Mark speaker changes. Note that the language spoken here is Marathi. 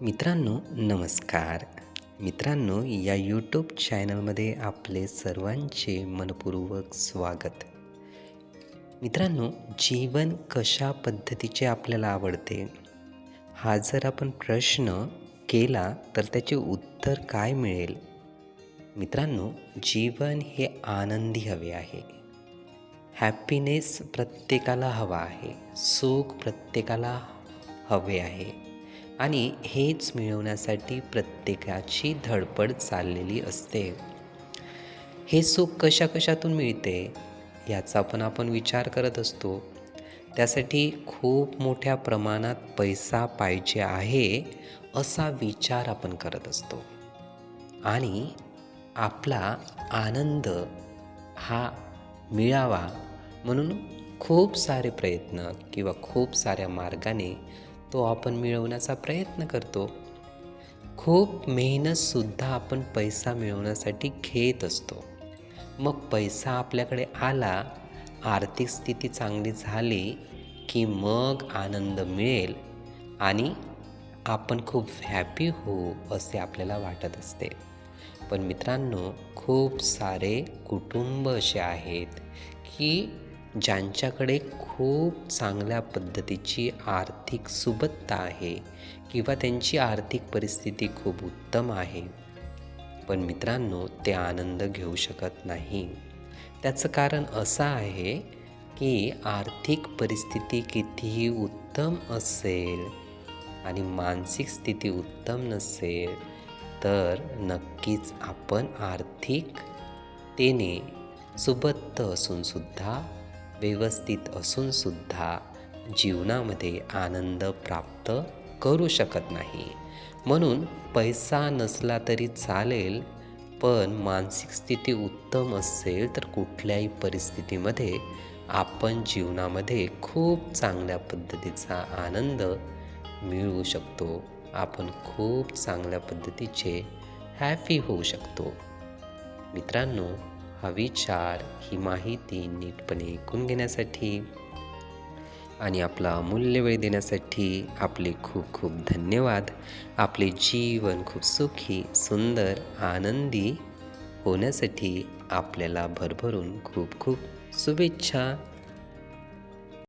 Speaker 1: मित्रांनो नमस्कार. मित्रांनो या यूट्यूब चॅनलमध्ये आपले सर्वांचे मनपूर्वक स्वागत. मित्रांनो, जीवन कशा पद्धतीचे आपल्याला आवडते हा जर आपण प्रश्न केला तर त्याचे उत्तर काय मिळेल? मित्रांनो, जीवन हे आनंदी हवे आहे. हॅपीनेस प्रत्येकाला हवा आहे. सुख प्रत्येकाला हवे आहे आणि हेच मिळवण्यासाठी प्रत्येकाची धडपड चाललेली असते. हे सुख कशाकशातून मिळते याचा पण आपण विचार करत असतो. त्यासाठी खूप मोठ्या प्रमाणात पैसा पाहिजे आहे असा विचार आपण करत असतो आणि आपला आनंद हा मिळावा म्हणून खूप सारे प्रयत्न किंवा खूप साऱ्या मार्गाने तो आपण मिळवण्याचा प्रयत्न करतो. खूप मेहनतसुद्धा आपण पैसा मिळवण्यासाठी घेत असतो. मग पैसा आपल्याकडे आला, आर्थिक स्थिती चांगली झाली की मग आनंद मिळेल आणि आपण खूप हॅपी होऊ असे आपल्याला वाटत असते. पण मित्रांनो, खूप सारे कुटुंब असे आहेत की ज्यांच्याकडे खूप चांगल्या पद्धतीची आर्थिक सुबत्ता आहे किंवा त्यांची आर्थिक परिस्थिती खूप उत्तम आहे, पण मित्रांनो ते आनंद घेऊ शकत नाही. त्याचं कारण असं आहे की आर्थिक परिस्थिती कितीही उत्तम असेल आणि मानसिक स्थिती उत्तम नसेल तर नक्कीच आपण आर्थिकतेने सुबत्त असूनसुद्धा, व्यवस्थित असूनसुद्धा जीवनामध्ये आनंद प्राप्त करू शकत नाही. म्हणून पैसा नसला तरी चालेल, पण मानसिक स्थिती उत्तम असेल तर कुठल्याही परिस्थितीमध्ये आपण जीवनामध्ये खूप चांगल्या पद्धतीचा आनंद मिळवू शकतो. आपण खूप चांगल्या पद्धतीचे हॅपी होऊ शकतो. मित्रांनो, हा विचार, ही माहिती नीटपणे ऐकून घेण्यासाठी आणि आपला अमूल्य वेळ देण्यासाठी आपले खूप खूप धन्यवाद. आपले जीवन खूप सुखी, सुंदर, आनंदी होण्यासाठी आपल्याला भरभरून खूप खूप शुभेच्छा.